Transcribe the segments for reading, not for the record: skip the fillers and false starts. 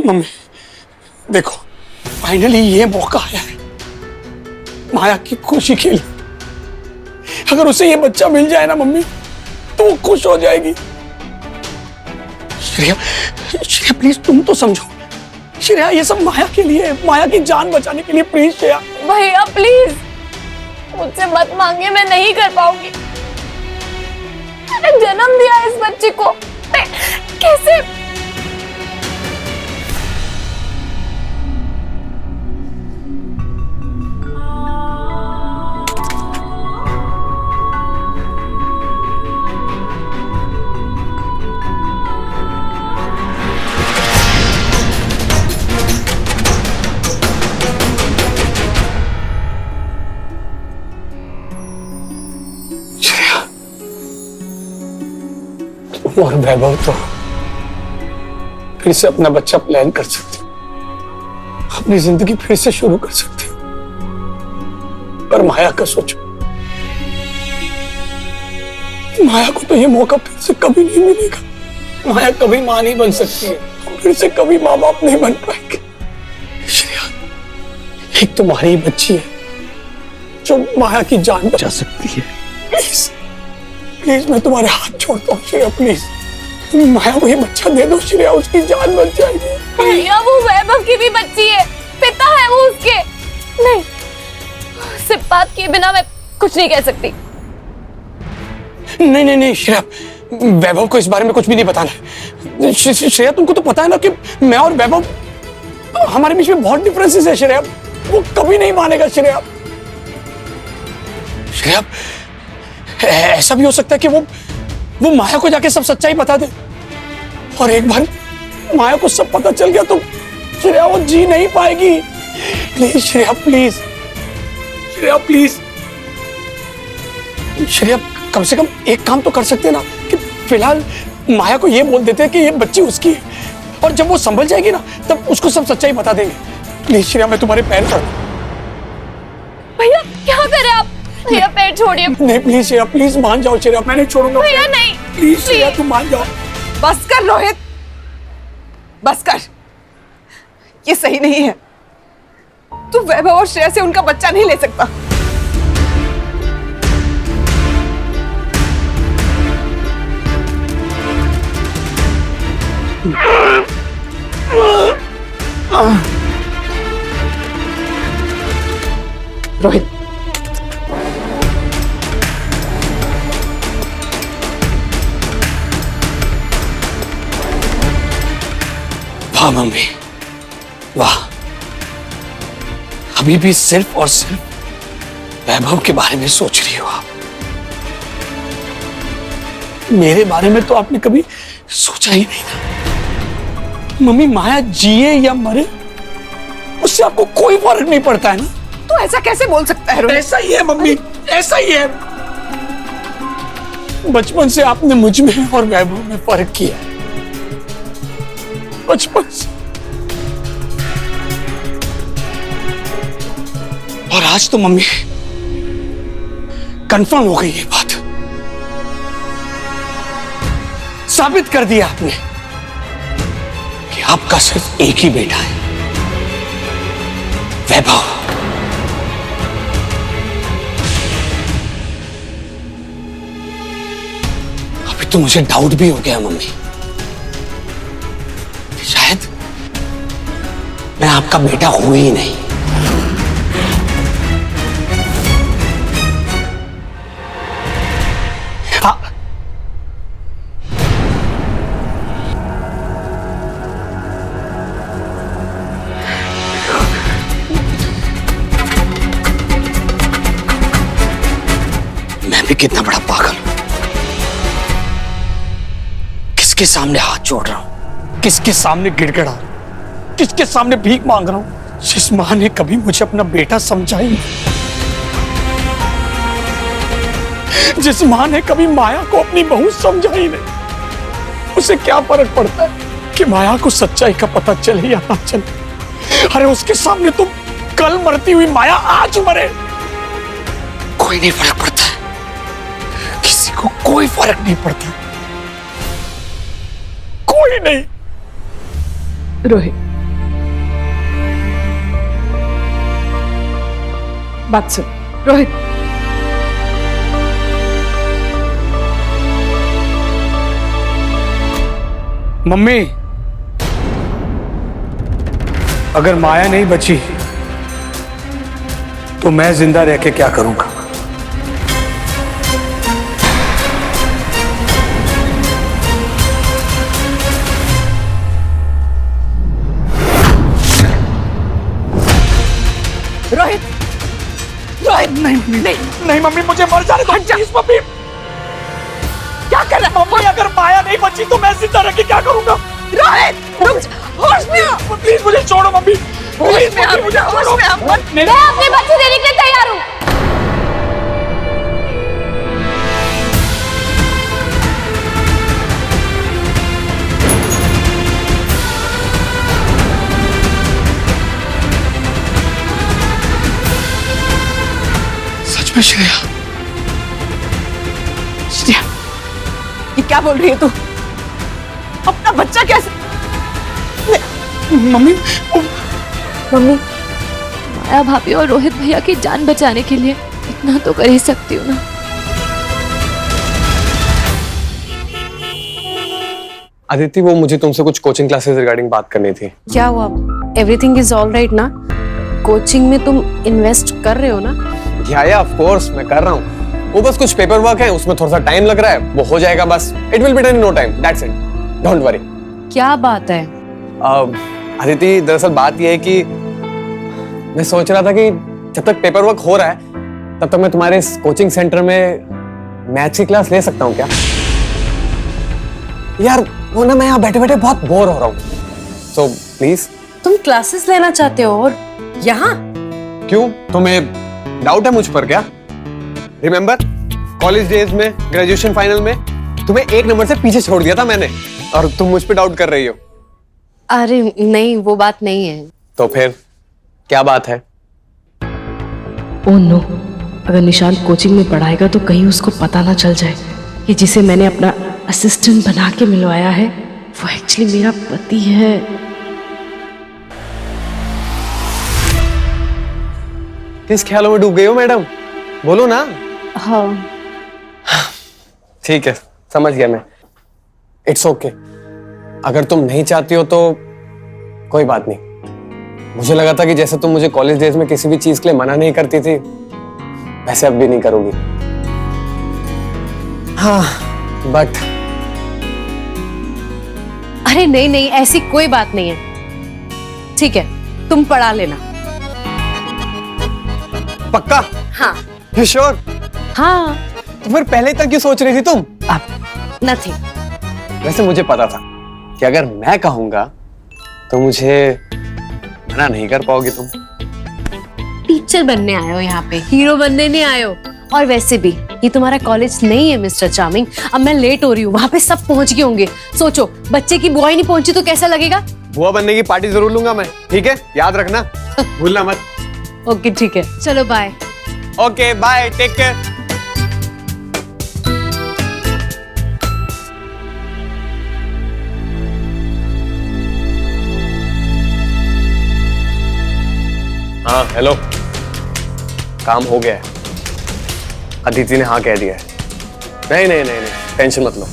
Mummy देखो, finally ये मौका आया है माया की खुशी के लिए। अगर उसे ये बच्चा मिल जाए ना मम्मी, तो वो खुश हो जाएगी। श्रेया, श्रेया प्लीज तुम तो समझो। श्रेया ये सब माया के लिए, माया की जान बचाने के लिए। प्लीज श्रेया। भैया प्लीज मुझसे मत मांगिए, मैं नहीं कर पाऊंगी। मैंने जन्म दिया इस बच्चे को, मैं कैसे? और वैभव तो फिर से अपना बच्चा प्लान कर सकते, अपनी जिंदगी फिर से शुरू कर सकते। पर माया का सोचो, माया को तो ये मौका फिर से कभी नहीं मिलेगा। माया कभी मां नहीं बन सकती है, फिर से कभी माँ बाप नहीं बन पाएंगे। श्रेया, एक तुम्हारी बच्ची है जो माया की जान बचा सकती है। प्लीज प्लीज मैं तुम्हारे हाथ छोड़ता हूँ श्रेया, प्लीज माया को ये बच्चा दे दो श्रेया, उसकी जान बच जाएगी। भैया वो वैभव की भी बच्ची है, पिता है वो उसके। नहीं, सिर्फ बात किए बिना मैं कुछ नहीं कह सकती। नहीं नहीं नहीं श्रेया, वैभव को इस बारे में कुछ भी नहीं बताना है। श्रेया तुमको तो पता है ना कि मैं और वैभव, हमारे बीच में बहुत डिफरेंसेस है श्रेया, वो कभी नहीं मानेगा श्रेया। श्रेया ऐसा भी हो सकता है कि वो माया को जाके सब सच्चाई बता दे, और एक बार माया को सब पता चल गया तो श्रेया वो जी नहीं पाएगी। Please Shreya, please Shreya, please Shreya, कम से कम एक काम तो कर सकते ना कि फिलहाल माया को ये बोल देते कि ये बच्ची उसकी है, और जब वो संभल जाएगी ना तब उसको सब सच्चाई बता देंगे। प्लीज श्रेया, मैं तुम्हारे पैर पड़। भैया क्या करे आप? भैया पैर छोड़िए। नहीं प्लीज श्रेया, प्लीज मान जाओ श्रेया, मैं नहीं छोड़ूंगा। भैया नहीं, प्लीज श्रेया तुम मान जाओ। बस कर रोहित, बस कर। ये सही नहीं है। तू वैभव और श्रेया से उनका बच्चा नहीं ले सकता। रोहित, वाह मम्मी, वाह। अभी भी सिर्फ और सिर्फ वैभव के बारे में सोच रही हो आप। मेरे बारे में तो आपने कभी सोचा ही नहीं था। मम्मी, माया जिए या मरे उससे आपको कोई फर्क नहीं पड़ता है ना। तू ऐसा कैसे बोल सकता है रोहित? ऐसा ही है मम्मी, ऐसा ही है। बचपन से आपने मुझ में और वैभव में फर्क किया है, बचपन से। और आज तो मम्मी कंफर्म हो गई ये बात, साबित कर दिया आपने कि आपका सिर्फ एक ही बेटा है, वैभव। अभी तो मुझे डाउट भी हो गया मम्मी, शायद मैं आपका बेटा हूं ही नहीं। हाँ, मैं भी कितना बड़ा पागल हूं। किसके सामने हाथ जोड़ रहा हूं, किसके सामने गिड़गिड़ा, किसके सामने भीख मांग रहा हूं, जिस मां ने कभी मुझे अपना बेटा समझा ही नहीं, जिस मां ने कभी माया को अपनी बहू समझा ही नहीं। उसे क्या फर्क पड़ता है कि माया को सच्चाई का पता चले या ना चले। अरे उसके सामने तो कल मरती हुई माया आज मरे, कोई नहीं फर्क पड़ता है, किसी को कोई फर्क नहीं पड़ता, कोई नहीं। रोहित, बात सुन रोहित, मम्मी, अगर माया नहीं बची तो मैं जिंदा रह के क्या करूंगा? रोहित, रोहित नहीं मम्मी, मुझे मर जाने दो प्लीज मम्मी। क्या कर रहा है? मम्मी, अगर माया नहीं बची तो मैं जिंदा रह के क्या करूंगा? रोहित रुक जा, होश में आ, प्लीज मुझे छोड़ो मम्मी, होश में आ, मुझे होश में आ मत। मैं अपने बच्चे देने के लिए तैयार हूँ। सच में श्रेया? श्रेया, ये क्या बोल रही है तू? अपना बच्चा कैसे? मम्मी, मम्मी, माया भाभी और रोहित भैया की जान बचाने के लिए इतना तो कर ही सकती हूँ ना। अदिति, वो मुझे तुमसे कुछ कोचिंग क्लासेस रिगार्डिंग बात करनी थी। क्या हुआ? एवरीथिंग इज ऑल राइट ना? कोचिंग में तुम इन्वेस्ट कर रहे हो ना? या ऑफ कोर्स मैं कर रहा हूँ। वो बस कुछ पेपर वर्क है, उसमें थोड़ा सा टाइम लग रहा है, वो हो जाएगा बस। It will be done in no time, that's it, don't worry. क्या बात है? अदिति, दरअसल बात यह है कि मैं सोच रहा था कि जब तक पेपर वर्क हो रहा है तब तक मैं तुम्हारे इस कोचिंग सेंटर में मैथ्स की क्लास ले सकता हूँ क्या? यार वो ना, मैं यहाँ बैठे बैठे बहुत बोर हो रहा हूँ, सो प्लीज। तुम क्लासेस लेना चाहते हो और यहाँ? क्यों, तुम्हें डाउट है मुझ पर क्या? रिमेम्बर कॉलेज डेज में, ग्रेजुएशन फाइनल में तुम्हें 1 नंबर से पीछे छोड़ दिया था मैंने, और तुम मुझ पे डाउट कर रही हो। अरे नहीं, वो बात नहीं है। तो फिर क्या बात है? ओह नो, अगर निशान कोचिंग में पढ़ाएगा तो कहीं उसको पता ना चल जाए कि जिसे मैंने अपना असिस्टेंट बना के मिलवाया है वो एक्चुअली मेरा पति है। किस ख्यालों में डूब गई हो मैडम? बोलो ना। हाँ, ठीक है, समझ गया मैं। इट्स ओके, अगर तुम नहीं चाहती हो तो कोई बात नहीं। मुझे लगा था कि जैसे तुम मुझे कॉलेज डेज में किसी भी चीज के लिए मना नहीं करती थी, वैसे अब भी नहीं करोगी। हाँ, बट अरे नहीं नहीं, ऐसी कोई बात नहीं है। ठीक है, तुम पढ़ा लेना। पक्का? हाँ यू श्योर? हाँ। तो फिर पहले तक क्यों सोच रही थी तुम? अब नथिंग। वैसे मुझे पता था कि अगर मैं कहूंगा तो मुझे मना नहीं कर पाओगी तुम। टीचर बनने आए हो यहाँ पे, हीरो बनने नहीं आए हो। और वैसे भी ये तुम्हारा कॉलेज नहीं है मिस्टर चार्मिंग। अब मैं लेट हो रही हूँ, वहां पे सब पहुंच गए होंगे। सोचो, बच्चे की बुआ ही नहीं पहुंची तो कैसा लगेगा? बुआ बनने की पार्टी जरूर लूंगा मैं, ठीक है? याद रखना, भूलना मत। ओके ठीक है, चलो bye. Okay bye, take care. हाँ हेलो, काम हो गया है। अदिति ने हाँ कह दिया है। नहीं नहीं नहीं नहीं, टेंशन मत लो,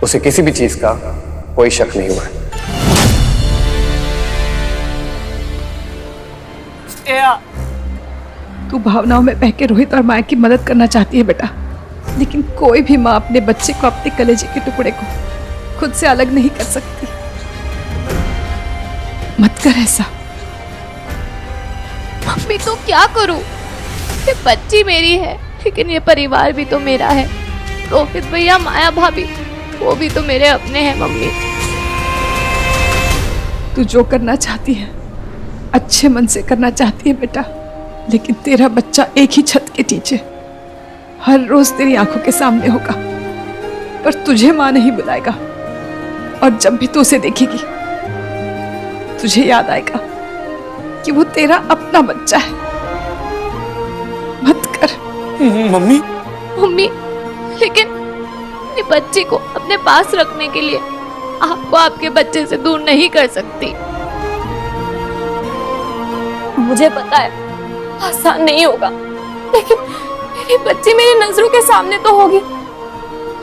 उसे किसी भी चीज का कोई शक नहीं हुआ है। तू भावनाओं में बह के रोहित और माया की मदद करना चाहती है बेटा, लेकिन कोई भी माँ अपने बच्चे को, अपने कलेजे के टुकड़े को खुद से अलग नहीं कर सकती। मत कर ऐसा। मम्मी तो क्या करूं? ये बच्ची मेरी है, लेकिन ये परिवार भी तो मेरा है। रोहित भैया, माया भाभी, वो भी तो मेरे अपने हैं मम्मी। तू जो करना चाहती है अच्छे मन से करना चाहती है बेटा, लेकिन तेरा बच्चा एक ही छत के नीचे हर रोज तेरी आंखों के सामने होगा, पर तुझे मां नहीं बुलाएगा। और जब भी तू उसे देखेगी तुझे याद आएगा कि वो तेरा अपना बच्चा है। मत कर। मम्मी, मम्मी, लेकिन अपनी बच्ची को अपने पास रखने के लिए आपको आपके बच्चे से दूर नहीं कर सकती। मुझे पता है आसान नहीं होगा, लेकिन मेरी बच्ची मेरी नजरों के सामने तो होगी।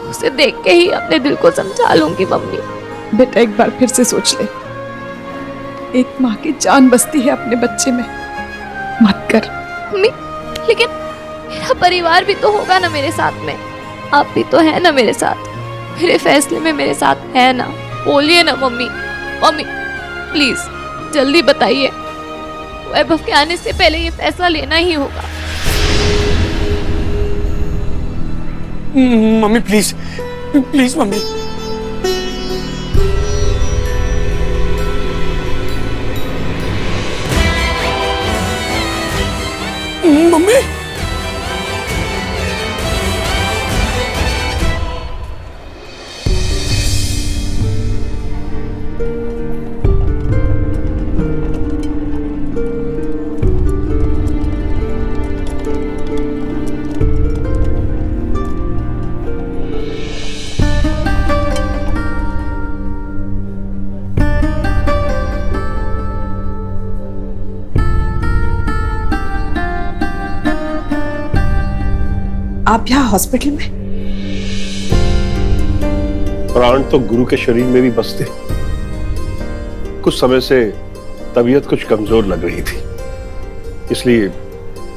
उसे देख के ही अपने दिल को समझा लूंगी मम्मी। बेटा एक बार फिर से सोच ले, एक माँ की जान बसती है अपने बच्चे में, मत कर। मम्मी, लेकिन मेरा परिवार भी तो होगा ना मेरे साथ में। आप भी तो है ना मेरे साथ, मेरे फैसले में मेरे साथ है ना। बोलिए ना मम्मी। मम्मी प्लीज जल्दी बताइए, वैभव के आने से पहले ये फैसला लेना ही होगा। Mummy please please mummy. Mummy आप यहाँ हॉस्पिटल में? प्राण तो गुरु के शरीर में भी बसते। कुछ समय से तबीयत कुछ कमजोर लग रही थी, इसलिए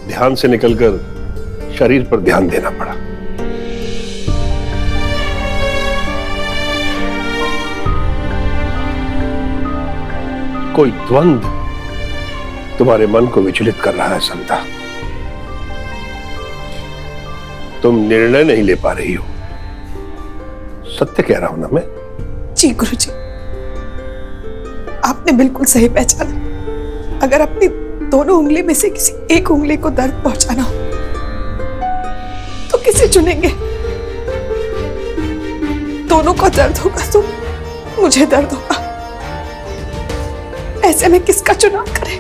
ध्यान से निकलकर शरीर पर ध्यान देना पड़ा। कोई द्वंद्व तुम्हारे मन को विचलित कर रहा है संता। तुम निर्णय नहीं ले पा रही हो। सत्य कह रहा हूं ना मैं? जी गुरुजी, आपने बिल्कुल सही पहचाना। अगर अपनी दोनों उंगली में से किसी एक उंगली को दर्द पहुंचाना हो तो किसे चुनेंगे? दोनों को दर्द होगा तो मुझे दर्द होगा। ऐसे में किसका चुनाव करें?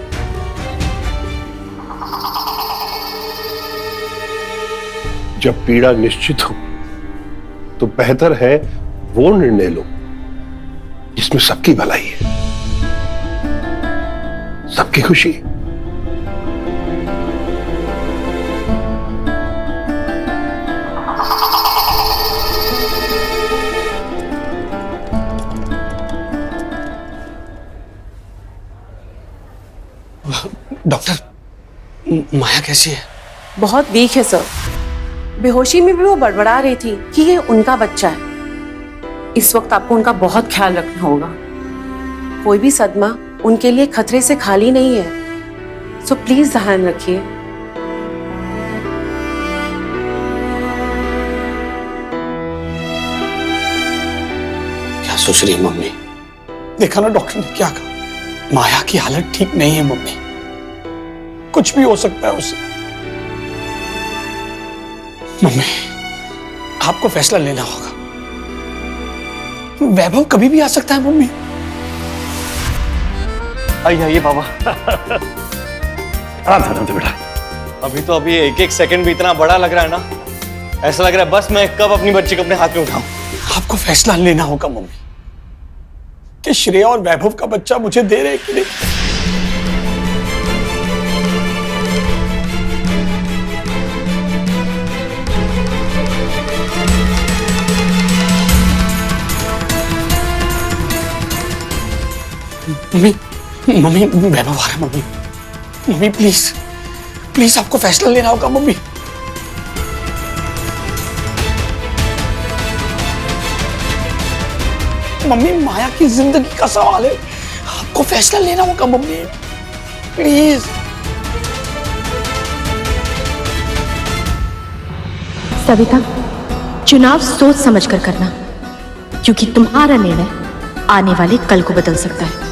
जब पीड़ा निश्चित हो तो बेहतर है वो निर्णय लो जिसमें सबकी भलाई है, सबकी खुशी। डॉक्टर, माया कैसी है? बहुत वीक है सर। बेहोशी में भी वो बड़बड़ा रही थी कि ये उनका बच्चा है। इस वक्त आपको उनका बहुत ख्याल रखना होगा। कोई भी सदमा उनके लिए खतरे से खाली नहीं है, सो प्लीज ध्यान रखिए। क्या सोच रही है मम्मी? देखा ना डॉक्टर ने क्या कहा, माया की हालत ठीक नहीं है मम्मी, कुछ भी हो सकता है उसे। मम्मी आपको फैसला लेना होगा। वैभव कभी भी आ सकता है मम्मी। आइए बाबा। आराम से बेटा। अभी एक एक सेकंड भी इतना बड़ा लग रहा है ना, ऐसा लग रहा है बस मैं कब अपनी बच्ची को अपने हाथ में उठाऊं। आपको फैसला लेना होगा मम्मी कि श्रेया और वैभव का बच्चा मुझे दे रहे कि नहीं। मम्मी मम्मी वैभव आ रहा है मम्मी। मम्मी प्लीज प्लीज आपको फैसला लेना होगा मम्मी। मम्मी माया की जिंदगी का सवाल है, आपको फैसला लेना होगा मम्मी प्लीज। सविता, चुनाव सोच समझ कर करना, क्योंकि तुम्हारा निर्णय आने वाले कल को बदल सकता है।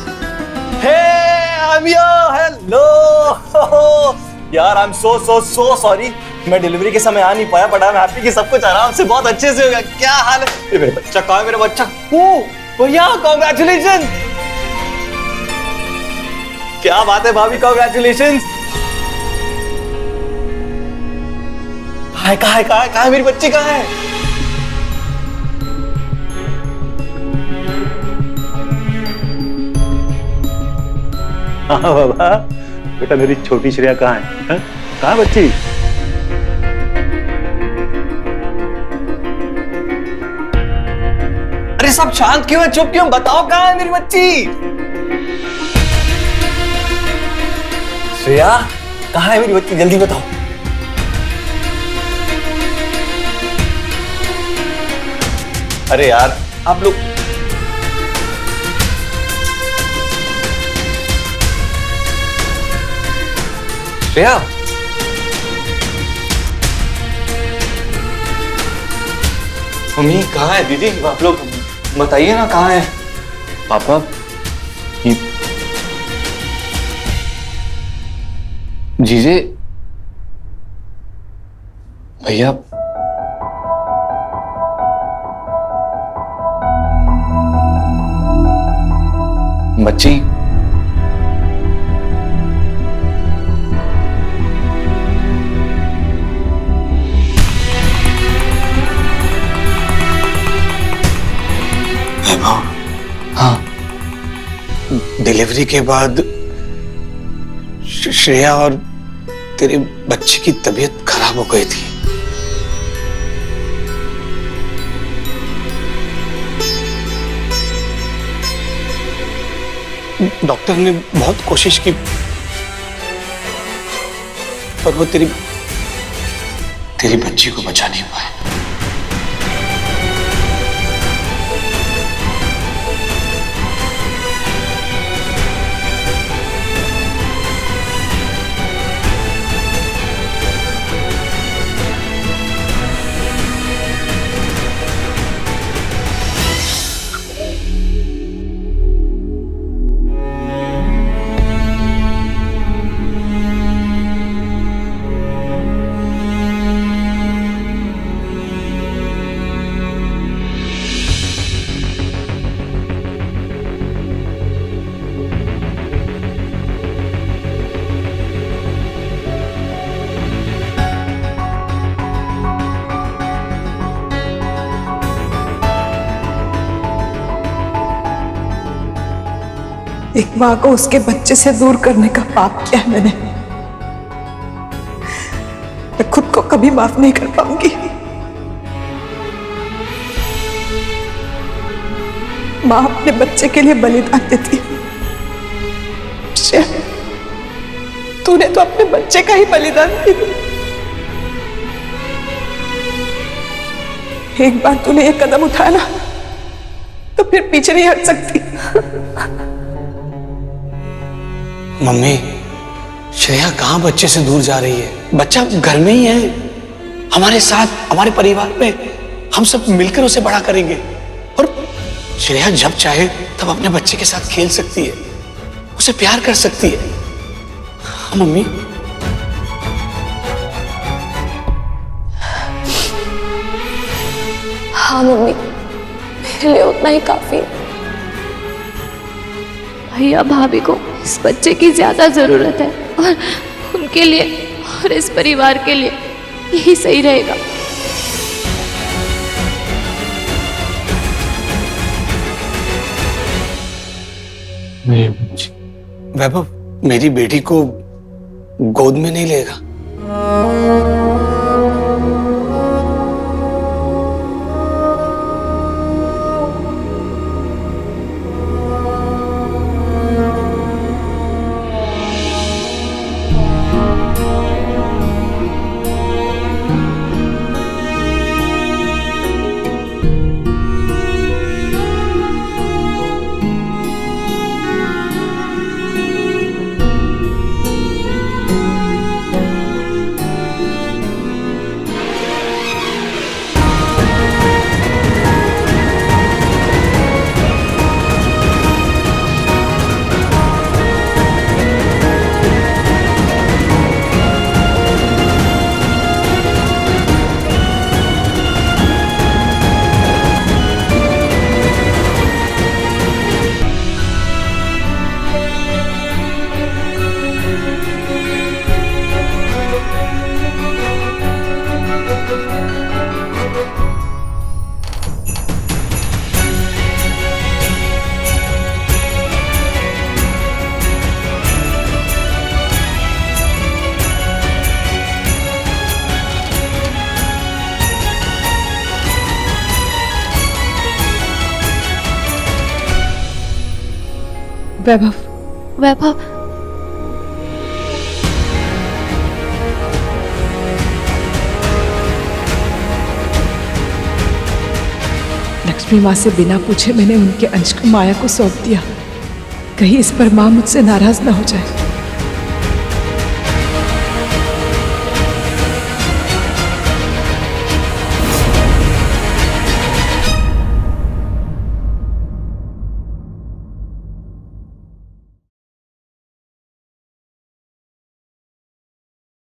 हेलो यार, आई एम सो सॉरी। मैं डिलीवरी के समय आ नहीं पाया, बट आई एम हैप्पी कि सब कुछ आराम से बहुत अच्छे से हो गया। क्या हाल है? ये मेरा बच्चा कहाँ है? मेरा बच्चा भैया कॉन्ग्रेचुलेशन। क्या बात है भाभी, कॉन्ग्रेचुलेशन। कहाँ है मेरी बच्ची? कहाँ है? हाँ बाबा, बेटा मेरी छोटी श्रेया कहाँ है? हाँ? कहाँ है बच्ची? अरे सब शांत क्यों है, चुप क्यों, बताओ कहाँ है मेरी बच्ची? श्रेया कहाँ है मेरी बच्ची, जल्दी बताओ। अरे यार आप लोग, श्रेया मम्मी कहाँ है? दीदी आप लोग बताइए ना कहाँ है? पापा ये जीजे भैया बच्ची वैभव, हाँ डिलीवरी के बाद श्रेया और तेरे बच्चे की तबीयत खराब हो गई थी। डॉक्टर ने बहुत कोशिश की पर वो तेरी बच्ची को बचा नहीं पाए। एक माँ को उसके बच्चे से दूर करने का पाप किया है मैंने। मैं खुद को कभी माफ नहीं कर पाऊंगी। माँ अपने बच्चे के लिए बलिदान देती है। तूने तो अपने बच्चे का ही बलिदान दिया। एक बार तूने ये कदम उठाया ना तो फिर पीछे नहीं हट सकती। मम्मी, श्रेया कहाँ बच्चे से दूर जा रही है? बच्चा घर में ही है, हमारे साथ, हमारे परिवार में। हम सब मिलकर उसे बड़ा करेंगे और श्रेया जब चाहे तब अपने बच्चे के साथ खेल सकती है, उसे प्यार कर सकती है। हाँ मम्मी। हाँ मम्मी, मेरे लिए उतना ही काफी है। भैया भाभी को इस बच्चे की ज्यादा जरूरत है और उनके लिए और इस परिवार के लिए यही सही रहेगा। वैभव, मेरी बेटी को गोद में नहीं लेगा? वैभव वैभव, लक्ष्मी माँ से बिना पूछे मैंने उनके अंश को माया को सौंप दिया। कहीं इस पर माँ मुझसे नाराज ना हो जाए।